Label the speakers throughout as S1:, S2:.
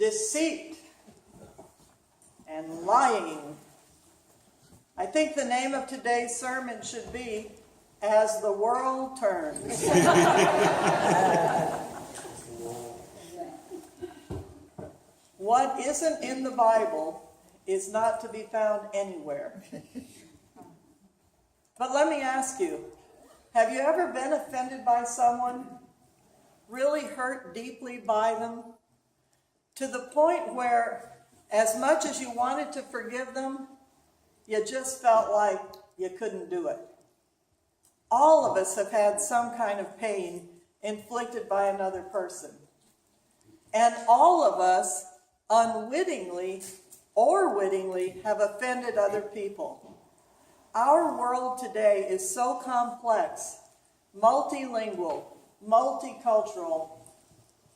S1: deceit, and lying. I think the name of today's sermon should be, As the World Turns. What isn't in the Bible is not to be found anywhere. But let me ask you, have you ever been offended by someone, really hurt deeply by them, to the point where as much as you wanted to forgive them, you just felt like you couldn't do it? All of us have had some kind of pain inflicted by another person. And all of us, unwittingly or wittingly, have offended other people. Our world today is so complex, multilingual, multicultural,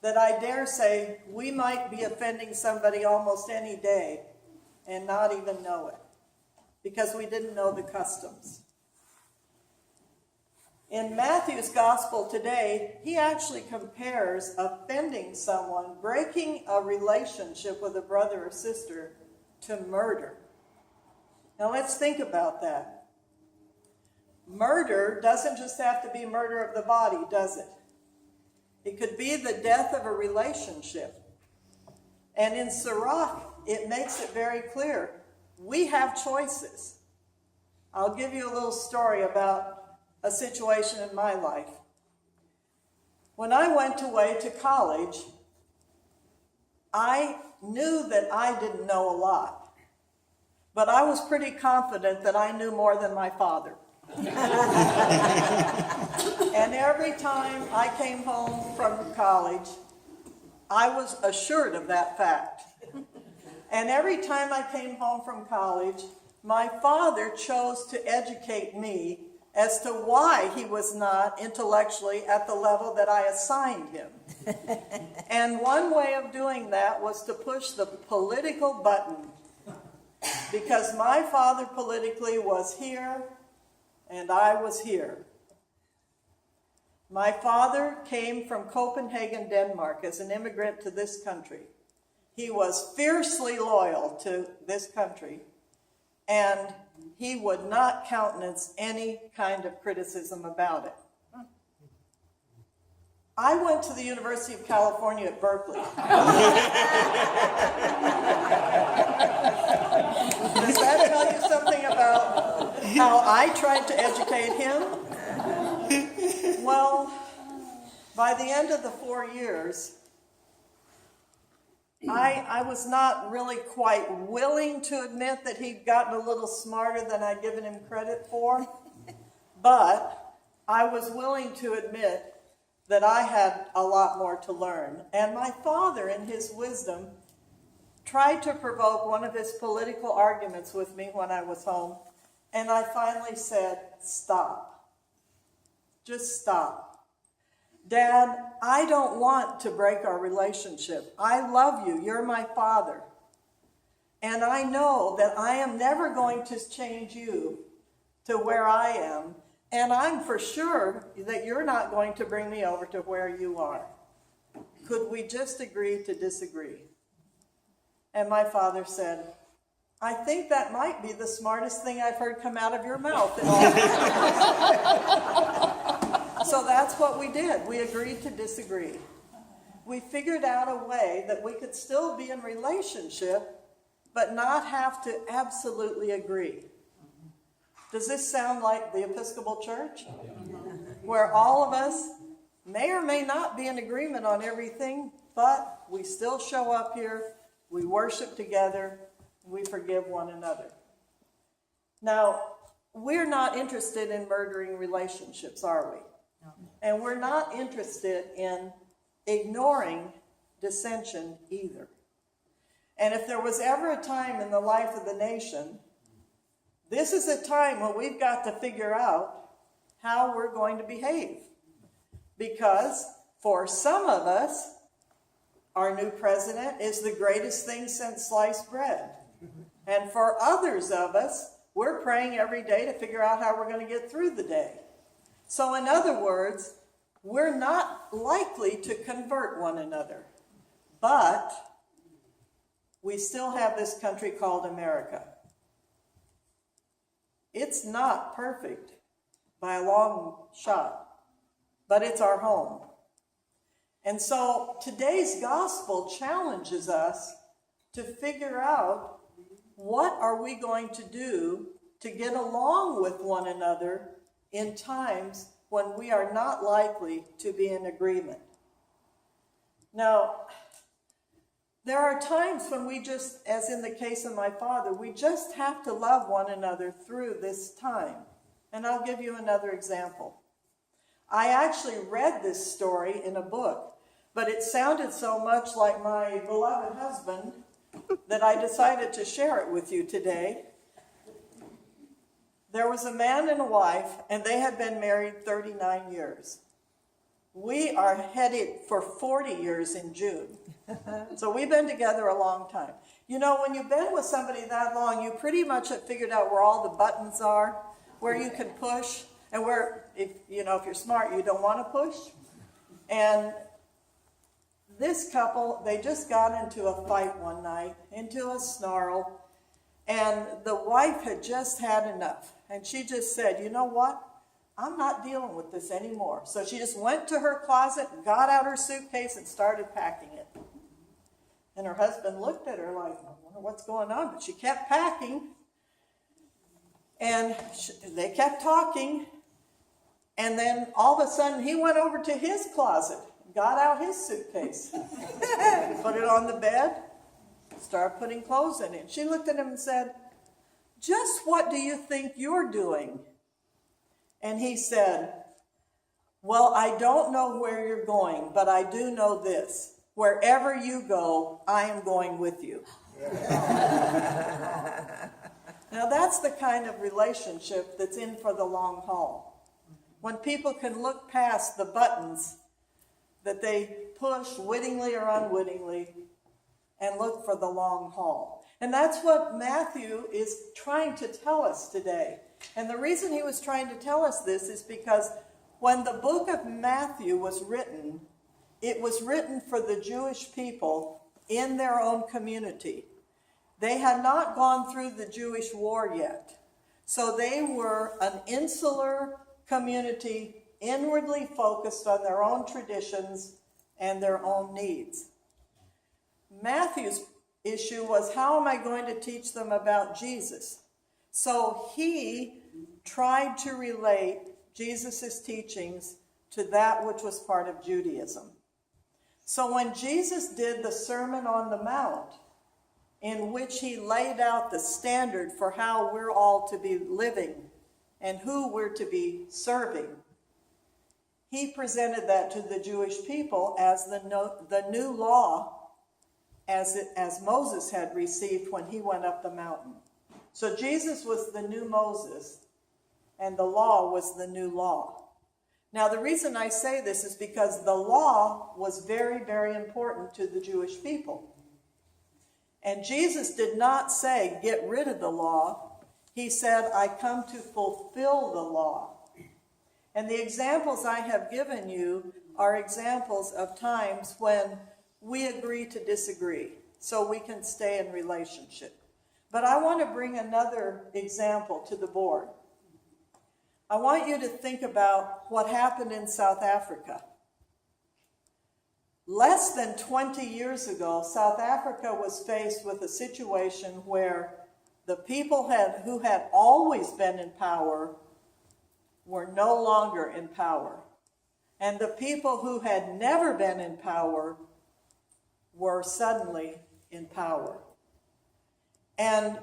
S1: that I dare say we might be offending somebody almost any day and not even know it, because we didn't know the customs. In Matthew's gospel today, he actually compares offending someone, breaking a relationship with a brother or sister, to murder. Now let's think about that. Murder doesn't just have to be murder of the body, does it? It could be the death of a relationship. And in Sirach, it makes it very clear. We have choices. I'll give you a little story about a situation in my life. When I went away to college, I knew that I didn't know a lot. But I was pretty confident that I knew more than my father. And every time I came home from college, I was assured of that fact. And every time I came home from college, my father chose to educate me as to why he was not intellectually at the level that I assigned him. And one way of doing that was to push the political button, because my father politically was here and I was here. My father came from Copenhagen, Denmark, as an immigrant to this country. He was fiercely loyal to this country, and he would not countenance any kind of criticism about it. I went to the University of California at Berkeley. Does that tell you something about how I tried to educate him? Well, by the end of the 4 years, I was not really quite willing to admit that he'd gotten a little smarter than I'd given him credit for, but I was willing to admit that I had a lot more to learn. And my father, in his wisdom, tried to provoke one of his political arguments with me when I was home, and I finally said, stop. Just stop. Dad, I don't want to break our relationship. I love you. You're my father. And I know that I am never going to change you to where I am. And I'm for sure that you're not going to bring me over to where you are. Could we just agree to disagree? And my father said, I think that might be the smartest thing I've heard come out of your mouth in all these years. So that's what we did. We agreed to disagree. We figured out a way that we could still be in relationship, but not have to absolutely agree. Does this sound like the Episcopal Church? Where all of us may or may not be in agreement on everything, but we still show up here, we worship together, we forgive one another. Now, we're not interested in murdering relationships, are we? And we're not interested in ignoring dissension either. And if there was ever a time in the life of the nation, this is a time when we've got to figure out how we're going to behave. Because for some of us, our new president is the greatest thing since sliced bread. And for others of us, we're praying every day to figure out how we're going to get through the day. So in other words, we're not likely to convert one another. But we still have this country called America. It's not perfect by a long shot, but it's our home. And so today's gospel challenges us to figure out, what are we going to do to get along with one another in times when we are not likely to be in agreement? Now, there are times when we just, as in the case of my father, we just have to love one another through this time. And I'll give you another example. I actually read this story in a book, but it sounded so much like my beloved husband that I decided to share it with you today. There was a man and a wife, and they had been married 39 years. We are headed for 40 years in June. So we've been together a long time. You know, when you've been with somebody that long, you pretty much have figured out where all the buttons are, where you can push, and where, if you're smart, you don't want to push. And this couple, they just got into a fight one night, into a snarl, and the wife had just had enough. And she just said, you know what? I'm not dealing with this anymore. So she just went to her closet, got out her suitcase, and started packing it. And her husband looked at her like, I wonder what's going on. But she kept packing. And they kept talking. And then all of a sudden, he went over to his closet, got out his suitcase, put it on the bed, started putting clothes in it. She looked at him and said, just what do you think you're doing? And he said, well, I don't know where you're going, but I do know this. Wherever you go, I am going with you. Now, that's the kind of relationship that's in for the long haul. When people can look past the buttons that they push wittingly or unwittingly and look for the long haul. And that's what Matthew is trying to tell us today. And the reason he was trying to tell us this is because when the book of Matthew was written, it was written for the Jewish people in their own community. They had not gone through the Jewish war yet. So they were an insular community, inwardly focused on their own traditions and their own needs. Matthew's issue was, how am I going to teach them about Jesus? So he tried to relate Jesus' teachings to that which was part of Judaism. So when Jesus did the Sermon on the Mount, in which he laid out the standard for how we're all to be living and who we're to be serving, he presented that to the Jewish people as the new law as Moses had received when he went up the mountain. So Jesus was the new Moses, and the law was the new law. Now, the reason I say this is because the law was very, very important to the Jewish people. And Jesus did not say, get rid of the law. He said, I come to fulfill the law. And the examples I have given you are examples of times when we agree to disagree, so we can stay in relationship. But I want to bring another example to the board. I want you to think about what happened in South Africa. Less than 20 years ago, South Africa was faced with a situation where the people who had always been in power were no longer in power. And the people who had never been in power were suddenly in power. And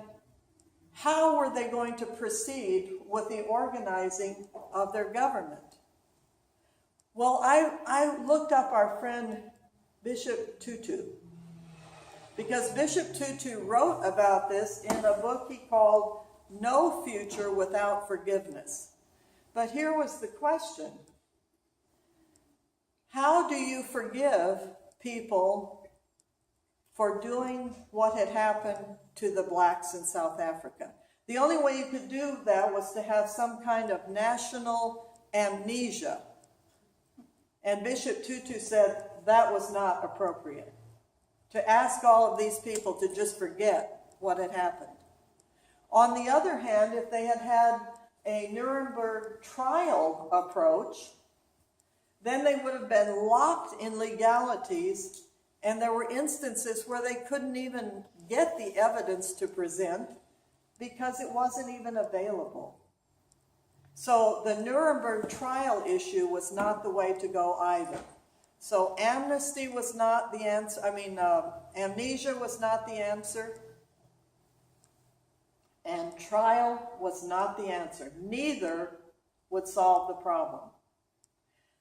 S1: how were they going to proceed with the organizing of their government? Well, I looked up our friend Bishop Tutu, because Bishop Tutu wrote about this in a book he called No Future Without Forgiveness. But here was the question. How do you forgive people for doing what had happened to the blacks in South Africa? The only way you could do that was to have some kind of national amnesia. And Bishop Tutu said that was not appropriate to ask all of these people to just forget what had happened. On the other hand, if they had had a Nuremberg trial approach, then they would have been locked in legalities, and there were instances where they couldn't even get the evidence to present because it wasn't even available. So the Nuremberg trial issue was not the way to go either. So amnesty was not the answer. Amnesia was not the answer. And trial was not the answer. Neither would solve the problem.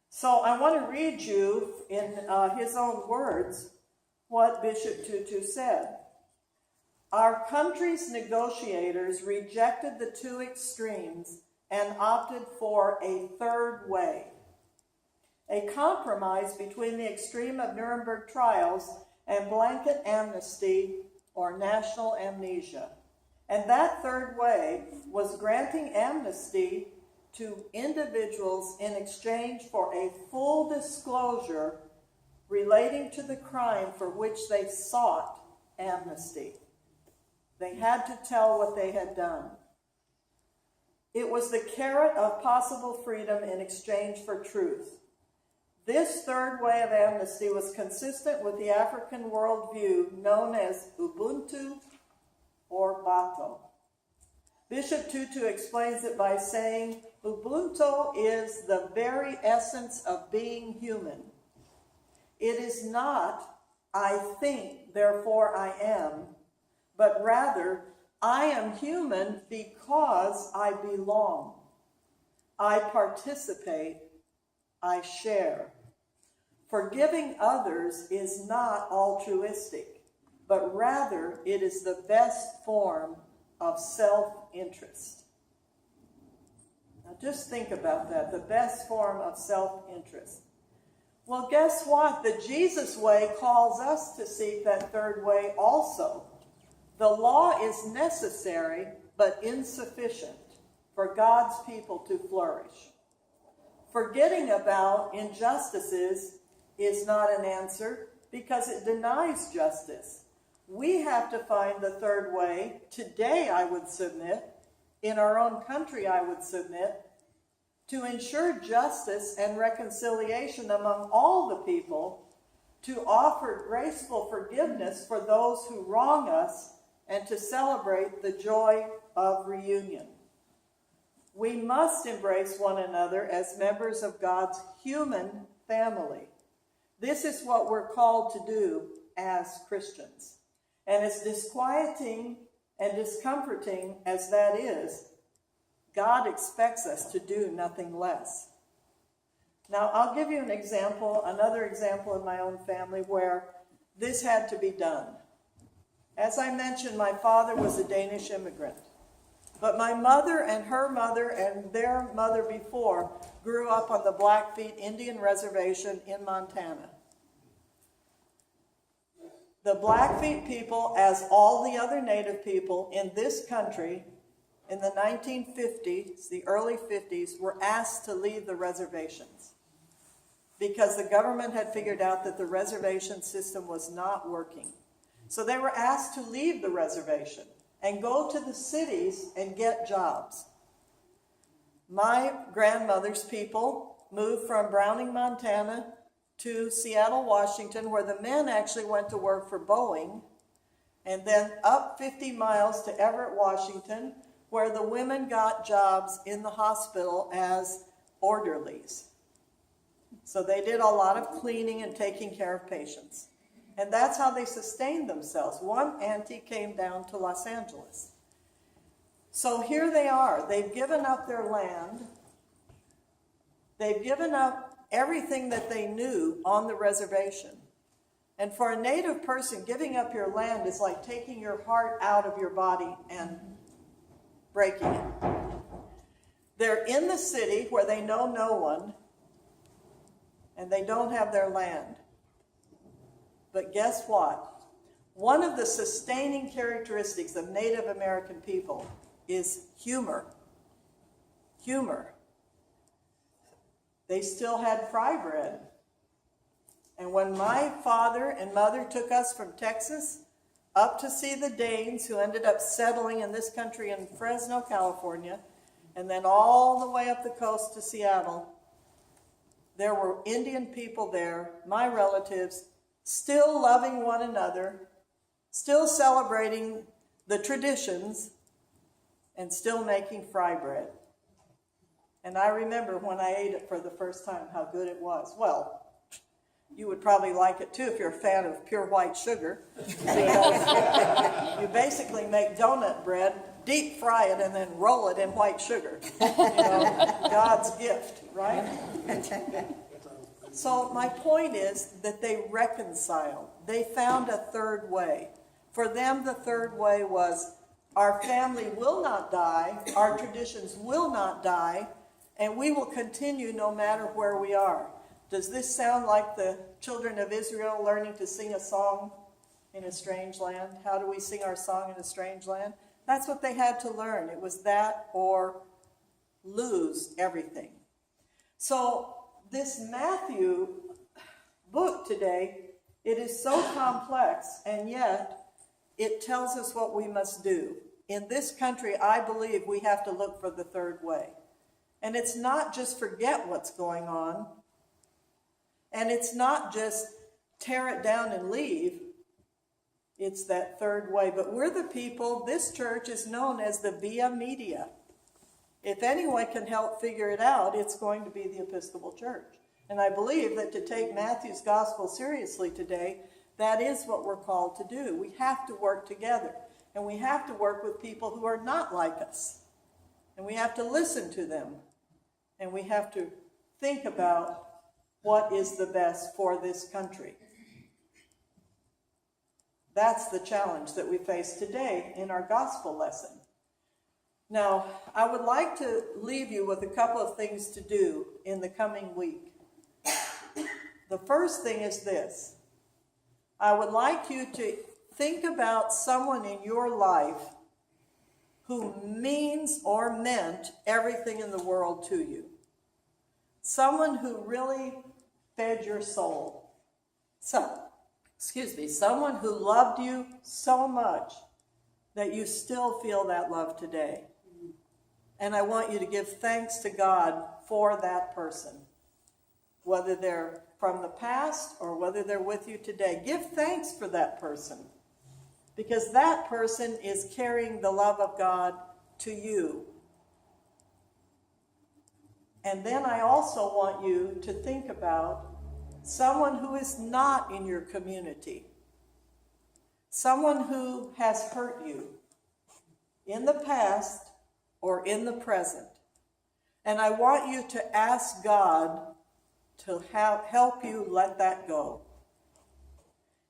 S1: So I want to read you in his own words what Bishop Tutu said. Our country's negotiators rejected the two extremes and opted for a third way, a compromise between the extreme of Nuremberg trials and blanket amnesty or national amnesia. And that third way was granting amnesty to individuals in exchange for a full disclosure relating to the crime for which they sought amnesty. They had to tell what they had done. It was the carrot of possible freedom in exchange for truth. This third way of amnesty was consistent with the African worldview known as Ubuntu or Bato. Bishop Tutu explains it by saying, Ubuntu is the very essence of being human. It is not, I think, therefore I am, but rather, I am human because I belong. I participate. I share. Forgiving others is not altruistic, but rather it is the best form of self-interest. Now just think about that, the best form of self-interest. Well, guess what? The Jesus way calls us to seek that third way also. The law is necessary but insufficient for God's people to flourish. Forgetting about injustices is not an answer because it denies justice. We have to find the third way today, I would submit, in our own country, I would submit, to ensure justice and reconciliation among all the people, to offer graceful forgiveness for those who wrong us, and to celebrate the joy of reunion. We must embrace one another as members of God's human family. This is what we're called to do as Christians. And as disquieting and discomforting as that is, God expects us to do nothing less. Now, I'll give you an example, another example in my own family where this had to be done. As I mentioned, my father was a Danish immigrant. But my mother and her mother and their mother before grew up on the Blackfeet Indian Reservation in Montana. The Blackfeet people, as all the other native people in this country, in the 1950s, the early 50s, were asked to leave the reservations because the government had figured out that the reservation system was not working. So they were asked to leave the reservation and go to the cities and get jobs. My grandmother's people moved from Browning, Montana to Seattle, Washington, where the men actually went to work for Boeing, and then up 50 miles to Everett, Washington, where the women got jobs in the hospital as orderlies. So they did a lot of cleaning and taking care of patients. And that's how they sustained themselves. One auntie came down to Los Angeles. So here they are. They've given up their land. They've given up everything that they knew on the reservation. And for a native person, giving up your land is like taking your heart out of your body and breaking it. They're in the city where they know no one, and they don't have their land. But guess what? One of the sustaining characteristics of Native American people is humor. Humor. They still had fry bread And when my father and mother took us from Texas up to see the Danes, who ended up settling in this country in Fresno, California, and then all the way up the coast to Seattle, there were Indian people there, my relatives, still loving one another, still celebrating the traditions, and still making fry bread. And I remember when I ate it for the first time how good it was. Well, you would probably like it too if you're a fan of pure white sugar. You basically make donut bread, deep fry it, and then roll it in white sugar. God's gift, right? So my point is that they reconciled. They found a third way. For them, the third way was, our family will not die, our traditions will not die, and we will continue no matter where we are. Does this sound like the children of Israel learning to sing a song in a strange land? How do we sing our song in a strange land? That's what they had to learn. It was that or lose everything. So this Matthew book today, it is so complex, and yet it tells us what we must do. In this country, I believe we have to look for the third way. And it's not just forget what's going on, and it's not just tear it down and leave. It's that third way. But we're the people, this church is known as the Via Media. If anyone can help figure it out, it's going to be the Episcopal Church. And I believe that to take Matthew's gospel seriously today, that is what we're called to do. We have to work together. And we have to work with people who are not like us. And we have to listen to them. And we have to think about what is the best for this country. That's the challenge that we face today in our gospel lesson. Now, I would like to leave you with a couple of things to do in the coming week. The first thing is this. I would like you to think about someone in your life who means or meant everything in the world to you. Someone who really fed your soul. Someone who loved you so much that you still feel that love today. And I want you to give thanks to God for that person, whether they're from the past or whether they're with you today. Give thanks for that person, because that person is carrying the love of God to you. And then I also want you to think about someone who is not in your community, someone who has hurt you in the past or in the present. And I want you to ask God to help you let that go.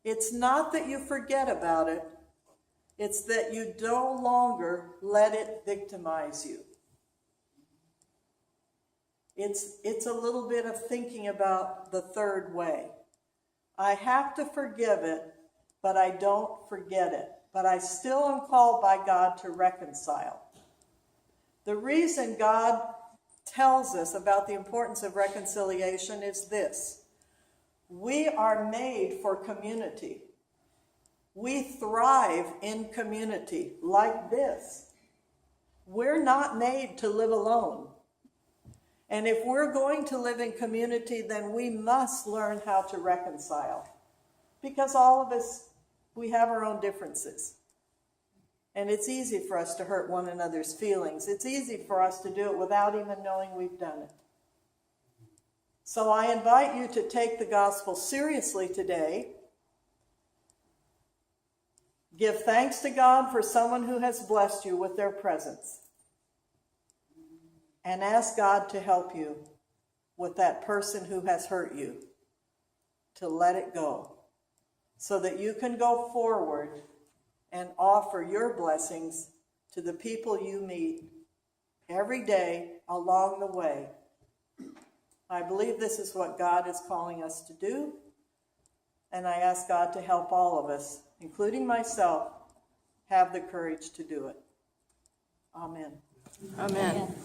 S1: It's not that you forget about it, it's that you no longer let it victimize you. It's a little bit of thinking about the third way. I have to forgive it, but I don't forget it. But I still am called by God to reconcile. The reason God tells us about the importance of reconciliation is this. We are made for community. We thrive in community like this. We're not made to live alone. And if we're going to live in community, then we must learn how to reconcile. Because all of us, we have our own differences. And it's easy for us to hurt one another's feelings. It's easy for us to do it without even knowing we've done it. So I invite you to take the gospel seriously today. Give thanks to God for someone who has blessed you with their presence. And ask God to help you with that person who has hurt you, to let it go, so that you can go forward and offer your blessings to the people you meet every day along the way. I believe this is what God is calling us to do, and I ask God to help all of us, including myself, have the courage to do it. Amen.
S2: Amen.